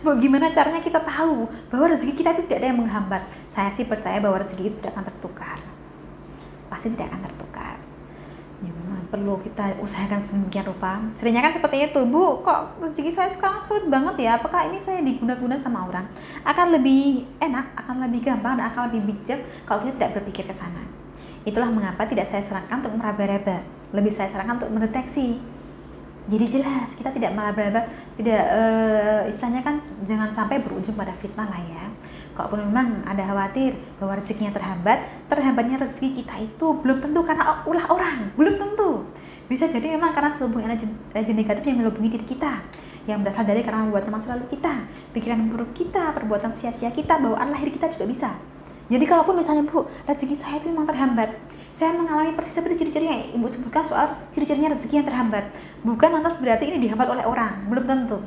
Bagaimana caranya kita tahu bahwa rezeki kita itu tidak ada yang menghambat? Saya sih percaya bahwa rezeki itu tidak akan tertukar. Pasti tidak akan tertukar. Ya memang perlu kita usahakan sedemikian rupa. Seringnya kan seperti itu, Bu, kok rezeki saya sekarang sulit banget ya? Apakah ini saya diguna-guna sama orang? Akan lebih enak, akan lebih gampang, dan akan lebih bijak kalau kita tidak berpikir ke sana. Itulah mengapa tidak saya sarankan untuk meraba-raba. Lebih saya sarankan untuk mendeteksi. Jadi jelas, kita tidak meraba-raba, tidak istilahnya kan jangan sampai berujung pada fitnah lah ya. Kalaupun memang ada khawatir bahwa rezekinya terhambatnya rezeki kita itu belum tentu karena ulah orang, belum tentu. Bisa jadi memang karena selubung energi negatif yang melubungi diri kita, yang berasal dari karena perbuatan masa lalu kita, pikiran buruk kita, perbuatan sia-sia kita, bawaan lahir kita juga bisa. Jadi kalaupun misalnya Bu, rezeki saya itu memang terhambat, saya mengalami persis seperti ciri-cirinya Ibu sebutkan soal ciri-cirinya rezeki yang terhambat, bukan lantas berarti ini dihambat oleh orang, belum tentu.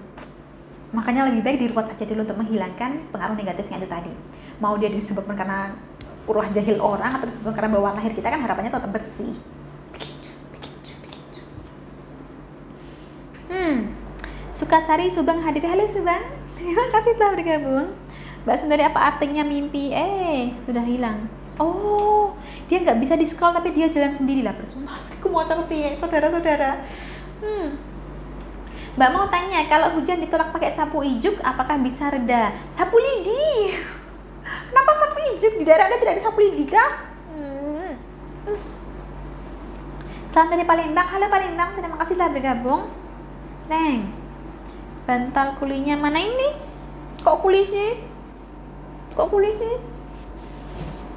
Makanya lebih baik diruat saja dulu untuk menghilangkan pengaruh negatifnya itu tadi. Mau dia disebabkan karena ulah jahil orang atau disebabkan karena bawaan lahir kita, kan harapannya tetap bersih. Begitu. Sukasari Subang hadir. Halo Subang, terima kasih telah bergabung. Mbak Sundari, apa artinya mimpi? Sudah hilang. Oh, dia nggak bisa di scroll tapi dia jalan sendiri lah, percuma. Aku mau coba saudara-saudara. Mbak mau tanya, kalau hujan ditolak pakai sapu ijuk, apakah bisa reda? Sapu lidi. Kenapa sapu ijuk? Di daerah Anda tidak ada sapu lidi kah? Salam dari Palembang. Halo Palembang, terima kasih telah bergabung. Bantal kulinya mana ini? Kok kuli sih?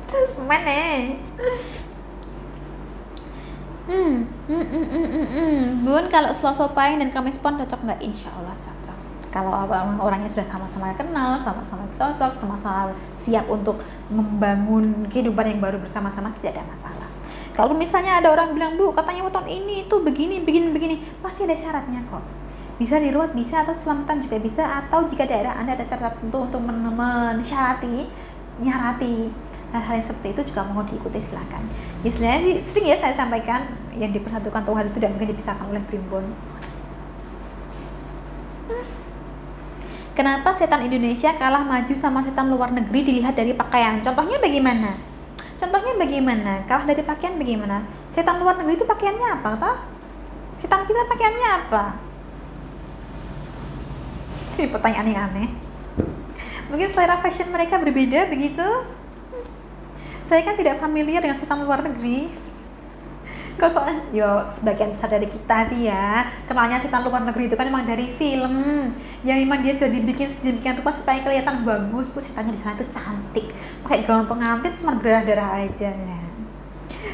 Terus mana? Bun, kalau Selasa Pahing dan Kamis Pon cocok nggak? Insya Allah cocok. Kalau orangnya sudah sama-sama kenal, sama-sama cocok, sama-sama siap untuk membangun kehidupan yang baru bersama-sama, tidak ada masalah. Kalau misalnya ada orang bilang, Bu, katanya tahun ini itu begini, pasti ada syaratnya kok. Bisa diruat bisa, atau selamatan juga bisa, atau jika daerah Anda ada cara tertentu untuk nyarati hal-hal yang seperti itu juga mohon diikuti, silakan. Istilahnya sih sering ya saya sampaikan, yang dipersatukan Tuhan itu tidak mungkin dipisahkan oleh primbon. Kenapa setan Indonesia kalah maju sama setan luar negeri dilihat dari pakaian? Contohnya bagaimana? Kalah dari pakaian bagaimana? Setan luar negeri itu pakaiannya apa toh? Setan kita pakaiannya apa? Pertanyaan yang aneh. Mungkin selera fashion mereka berbeda begitu. Saya kan tidak familiar dengan setan luar negeri. Kalau soalnya, sebagian besar dari kita sih ya kenalnya setan luar negeri itu kan memang dari film, yang memang dia sudah dibikin sedemikian rupa supaya kelihatan bagus. Setannya di sana itu cantik, pakai gaun pengantin cuma berdarah aja lah.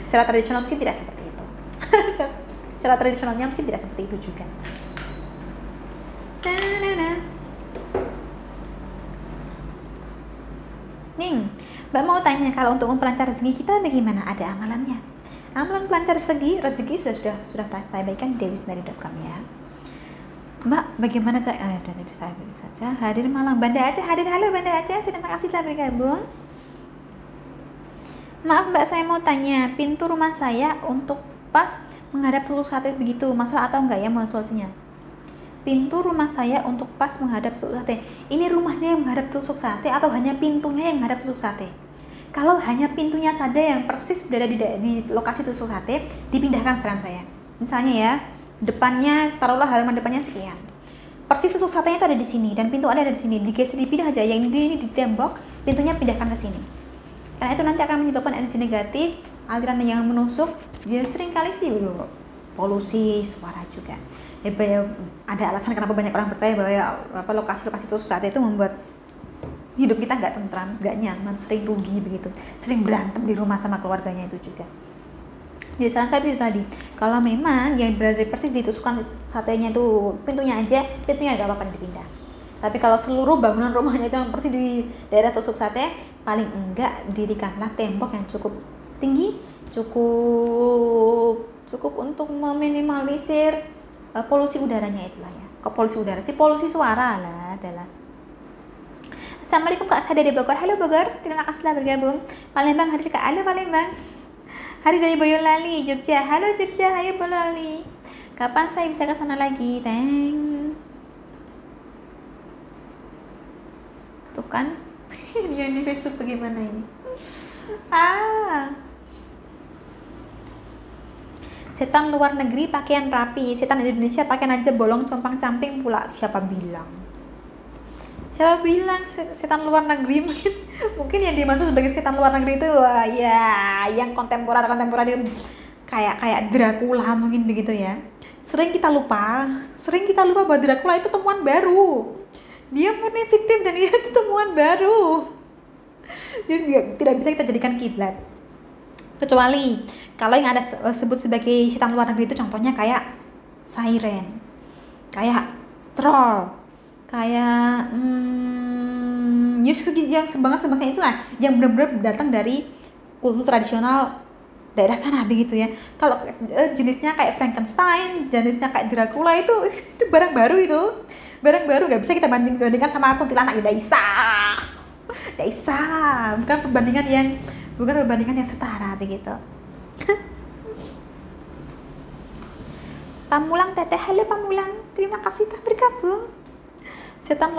Secara tradisional mungkin tidak seperti itu. Secara tradisionalnya mungkin tidak seperti itu juga. Ning, Mbak mau tanya, kalau untuk memperlancar rezeki kita bagaimana? Ada amalannya? Amalan pelancar rezeki sudah saya bagikan di dewisnari.com ya. Mbak, bagaimana saya bisa saja hadir malam. Banda Aceh hadir. Halo Banda Aceh, terima kasih telah bergabung. Maaf Mbak, saya mau tanya, pintu rumah saya untuk pas menghadap tusuk sate begitu, masalah atau enggak ya, mohon solusinya. Pintu rumah saya untuk pas menghadap tusuk sate. Ini rumahnya yang menghadap tusuk sate atau hanya pintunya yang menghadap tusuk sate? Kalau hanya pintunya saja yang persis berada di lokasi tusuk sate, dipindahkan saran saya. Misalnya ya, depannya, taruhlah halaman depannya sekian. Persis tusuk satenya itu ada di sini dan pintu ada di sini. Digeser, dipindah aja. Yang ini di tembok, pintunya pindahkan ke sini. Karena itu nanti akan menyebabkan energi negatif, aliran yang menusuk. Dia sering kali sih polusi suara juga. Ada alasan kenapa banyak orang percaya bahwa lokasi-lokasi tusuk sate itu membuat hidup kita nggak tentram, nggak nyaman, sering rugi begitu, sering berantem di rumah sama keluarganya itu juga. Jadi saran saya itu tadi, kalau memang yang berada persis di tusukan satenya itu pintunya nggak apa-apa dipindah. Tapi kalau seluruh bangunan rumahnya itu yang persis di daerah tusuk sate, paling enggak dirikanlah tembok yang cukup tinggi, cukup untuk meminimalisir polusi udaranya itulah ya. Kok polusi udara sih, polusi suara lah adalah. Assalamualaikum Kak Sada dari Bogor. Halo Bogor, terima kasih telah bergabung. Palembang hadir Kak. Halo Palembang. Hari dari Boyolali, Jogja. Halo Jogja, ayo Boyolali. Kapan saya bisa ke sana lagi? Tuh kan. Ini Facebook bagaimana ini? Setan luar negeri pakaian rapi, setan Indonesia pakaian aja bolong compang-camping pula. Siapa bilang setan luar negeri? Mungkin yang dimaksud sebagai setan luar negeri itu ya yang kontemporer kayak Dracula mungkin begitu ya. Sering kita lupa bahwa Dracula itu temuan baru. Dia murni fiktif dan dia itu temuan baru. Jadi tidak bisa kita jadikan kiblat. Kecuali kalau yang ada sebut sebagai setan luar negeri itu contohnya kayak siren, kayak troll, kayak yang sebangsa-sebangsa itulah yang benar-benar datang dari kultur tradisional daerah sana begitu ya. Kalau jenisnya kayak Frankenstein, jenisnya kayak Dracula itu barang baru nggak bisa kita bandingkan sama kuntilanak. Daisa bukan perbandingan yang setara begitu. Pamulang Teteh, halo Pamulang, terima kasih telah bergabung. Setan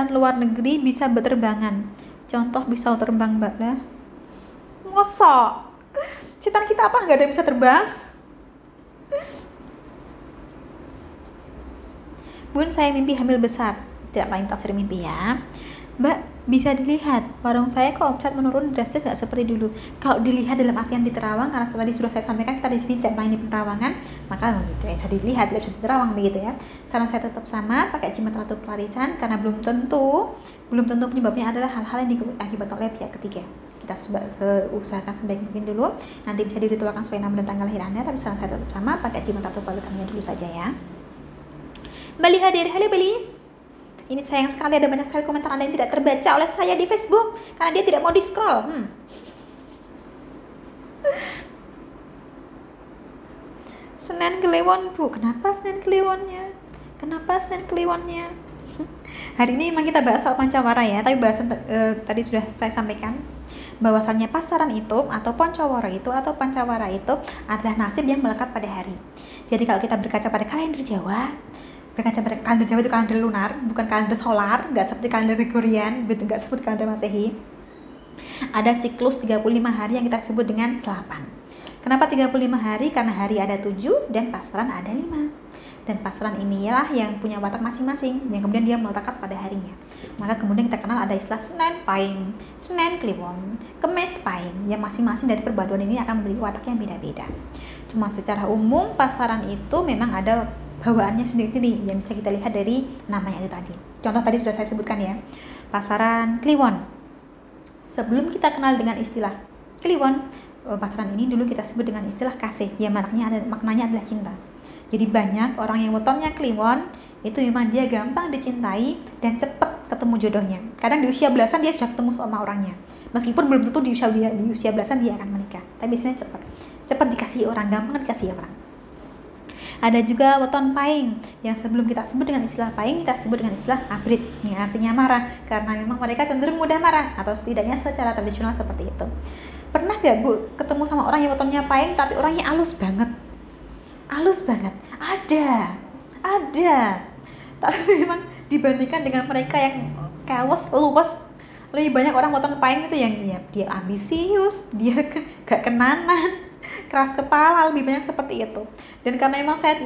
luar negeri bisa berterbangan. Contoh bisa terbang Mbak lah. Masa? Setan kita apa nggak ada yang bisa terbang? Bun, saya mimpi hamil besar. Tidak paling tak sering mimpi ya. Mbak, bisa dilihat warung saya kok omset menurun drastis nggak seperti dulu. Kalau dilihat dalam artian di Terawang, karena tadi sudah saya sampaikan kita di sini tidak melayani penerawangan, maka tidak dilihat, tidak bisa di Terawang begitu ya. Saran saya tetap sama, pakai jimat ratu pelarisan, karena belum tentu penyebabnya adalah hal-hal yang diakibatkan oleh pihak ketiga. Kita usahakan sebaik mungkin dulu, nanti bisa diritualkan sesuai nama dan tanggal lahir Anda, tapi saran saya tetap sama, pakai jimat ratu pelarisannya dulu saja ya. Bali hadir, halo Bali. Ini sayang sekali ada banyak sekali komentar Anda yang tidak terbaca oleh saya di Facebook karena dia tidak mau di-scroll. Senen Kliwon Bu. Kenapa Senen Kliwonnya? Kenapa Senen Kliwonnya? Hari ini memang kita bahas soal Pancawara ya, tapi bahasan tadi sudah saya sampaikan bahwasannya pasaran itu atau Pancawara itu atau Pancawara itu adalah nasib yang melekat pada hari. Jadi kalau kita berkaca pada kalender Jawa, berkaca pada kalender Jawa itu kalender lunar, bukan kalender solar, nggak seperti kalender Gregorian, nggak seperti kalender Masehi. Ada siklus 35 hari yang kita sebut dengan selapan. Kenapa 35 hari? Karena hari ada 7 dan pasaran ada 5. Dan pasaran inilah yang punya watak masing-masing, yang kemudian dia melekat pada harinya. Maka kemudian kita kenal ada istilah Senen Pahing, Senen Kliwon, Kemis Pahing, yang masing-masing dari perpaduan ini akan memiliki watak yang beda-beda. Cuma secara umum pasaran itu memang ada bawaannya sendiri-sendiri yang bisa kita lihat dari namanya itu tadi. Contoh tadi sudah saya sebutkan ya, pasaran Kliwon. Sebelum kita kenal dengan istilah Kliwon, pasaran ini dulu kita sebut dengan istilah kasih, yang maknanya adalah cinta. Jadi banyak orang yang wetonnya Kliwon itu memang dia gampang dicintai dan cepat ketemu jodohnya. Kadang di usia belasan dia sudah ketemu sama orangnya, meskipun belum tentu di usia belasan dia akan menikah, tapi biasanya cepat dikasih orang, gampang dikasih orang. Ada juga weton Pahing, yang sebelum kita sebut dengan istilah Pahing, kita sebut dengan istilah abrit, yang artinya marah, karena memang mereka cenderung mudah marah, atau setidaknya secara tradisional seperti itu. Pernah gak Bu ketemu sama orang yang wetonnya Pahing tapi orangnya halus banget? Ada. Tapi memang dibandingkan dengan mereka yang luwes, lebih banyak orang weton Pahing itu yang dia ambisius, dia gak kenanan, keras kepala, lebih banyak seperti itu. Dan karena memang saya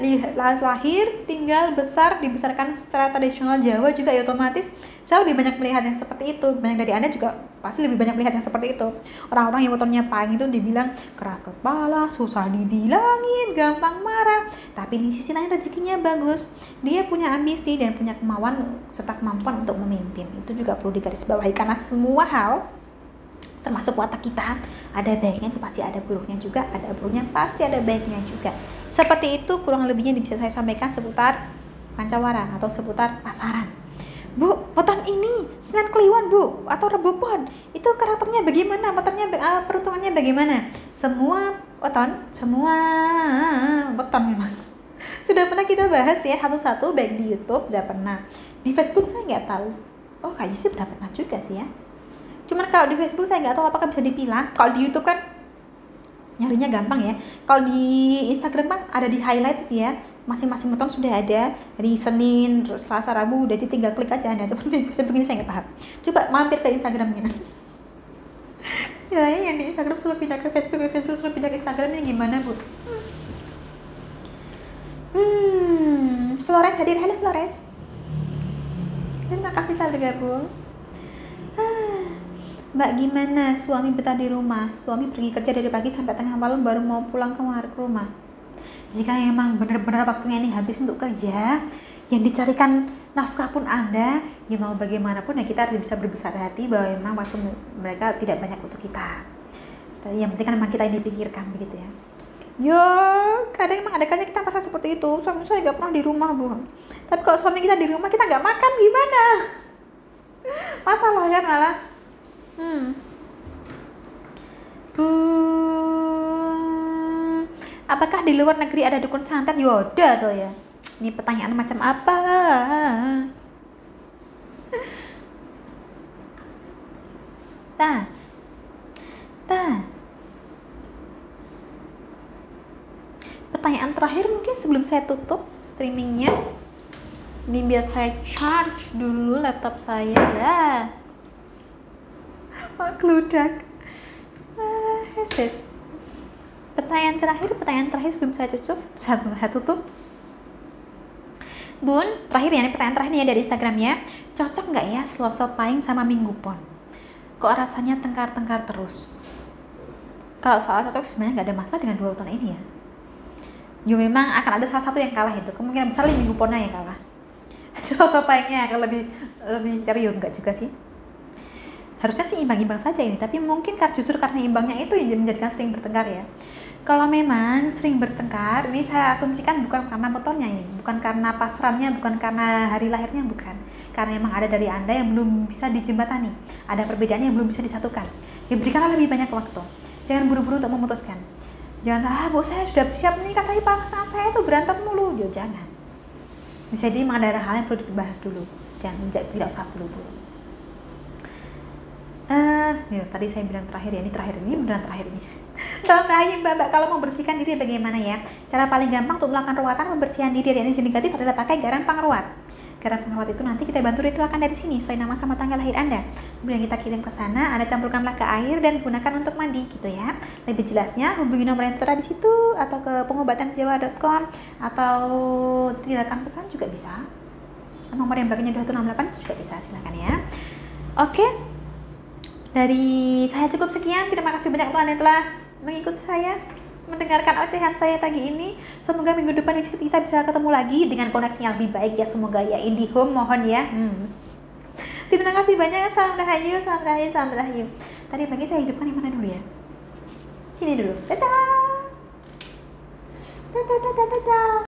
lahir, tinggal, dibesarkan secara tradisional Jawa juga, ya otomatis saya lebih banyak melihat yang seperti itu. Banyak dari Anda juga pasti lebih banyak melihat yang seperti itu. Orang-orang yang wetonnya Pahing itu dibilang keras kepala, susah dibilangin, gampang marah, tapi di sisi lain rezekinya bagus. Dia punya ambisi dan punya kemauan serta kemampuan untuk memimpin. Itu juga perlu digarisbawahi, karena semua hal termasuk watak kita ada baiknya itu pasti ada buruknya juga, ada buruknya pasti ada baiknya juga. Seperti itu kurang lebihnya bisa saya sampaikan seputar Pancawara atau seputar pasaran. Bu, weton ini Senen Kliwon Bu atau Rebo Pon, itu karakternya bagaimana, peruntungannya bagaimana? Semua weton memang sudah pernah kita bahas ya satu-satu, baik di YouTube udah pernah, di Facebook saya nggak tahu. Oh kayaknya sih pernah juga sih ya. Cuman kalau di Facebook saya nggak tahu apakah bisa dipilah. Kalau di YouTube kan nyarinya gampang ya. Kalau di Instagram kan ada di highlight ya. Masing-masing weton sudah ada. Hari Senin, Selasa, Rabu udah tinggal klik aja Anda. Cuman di Facebook ini saya nggak paham. Coba mampir ke Instagramnya. Ya yang di Instagram suruh pindah ke Facebook, suruh pindah ke Instagram, ini gimana Bu? Flores hadir. Halo Flores. Terima kasih telah bergabung. Mbak, gimana suami betah di rumah? Suami pergi kerja dari pagi sampai tengah malam baru mau pulang ke rumah. Jika memang benar-benar waktunya ini habis untuk kerja, yang dicarikan nafkah pun Anda, ya mau bagaimanapun ya kita harus bisa berbesar hati bahwa memang waktu mereka tidak banyak untuk kita. Yang penting kan memang kita ini dipikirkan begitu ya. Ya, kadang memang ada kalanya kita merasa seperti itu. Suami saya nggak pernah di rumah Bu. Tapi kalau suami kita di rumah kita nggak makan gimana? Masalah kan malah. Apakah di luar negeri ada dukun santet? Yoda tuh ya. Ini pertanyaan macam apa? Pertanyaan terakhir mungkin sebelum saya tutup streamingnya. Ini biar saya charge dulu laptop saya lah. Keludak. Pertanyaan terakhir sebelum saya tutup. Bun, terakhir ya, ini pertanyaan terakhir ya dari Instagramnya. Cocok nggak ya Selasa Pahing sama Minggu Pon? Kok rasanya tengkar-tengkar terus? Kalau soal cocok sebenarnya nggak ada masalah dengan dua weton ini ya. Ya memang akan ada salah satu yang kalah itu. Kemungkinan besar Minggu Ponnya yang kalah. Selasa Pahingnya akan lebih tapi ya enggak juga sih. Harusnya sih imbang-imbang saja ini, tapi mungkin justru karena imbangnya itu yang menjadikan sering bertengkar ya. Kalau memang sering bertengkar, ini saya asumsikan bukan karena wetonnya ini, bukan karena pasarannya, bukan karena hari lahirnya, bukan. Karena memang ada dari Anda yang belum bisa dijembatani, ada perbedaan yang belum bisa disatukan. Ya berikanlah lebih banyak waktu, jangan buru-buru untuk memutuskan. Jangan, bu saya sudah siap nikah tapi pasangan saya tuh berantem mulu. Jangan. Jadi memang ada hal yang perlu dibahas dulu. Tidak usah buru-buru. Tadi saya bilang terakhir ya, ini beneran terakhir ini. Salam rahayu Mbak, kalau membersihkan diri bagaimana ya? Cara paling gampang untuk melakukan ruatan pembersihan diri dari energi negatif adalah pakai garam pengeruat. Garam pengeruat itu nanti kita bantu ritualkan dari sini sesuai nama sama tanggal lahir Anda. Kemudian kita kirim ke sana, Anda campurkanlah ke air dan gunakan untuk mandi gitu ya. Lebih jelasnya hubungi nomor yang tertera di situ atau ke pengobatanjawa.com atau tinggalkan pesan juga bisa. Nomor yang belakangnya 2168 juga bisa, silakan ya. Oke. Dari saya cukup sekian. Terima kasih banyak untuk Anda yang telah mengikuti saya, mendengarkan ocehan saya pagi ini. Semoga minggu depan kita bisa ketemu lagi dengan koneksi yang lebih baik ya. Semoga ya, IndiHome mohon ya. Terima kasih banyak. Salam rahayu, salam rahayu, salam rahayu. Tadi pagi saya hidupkan yang mana dulu ya? Sini dulu. Dadah. Dadah.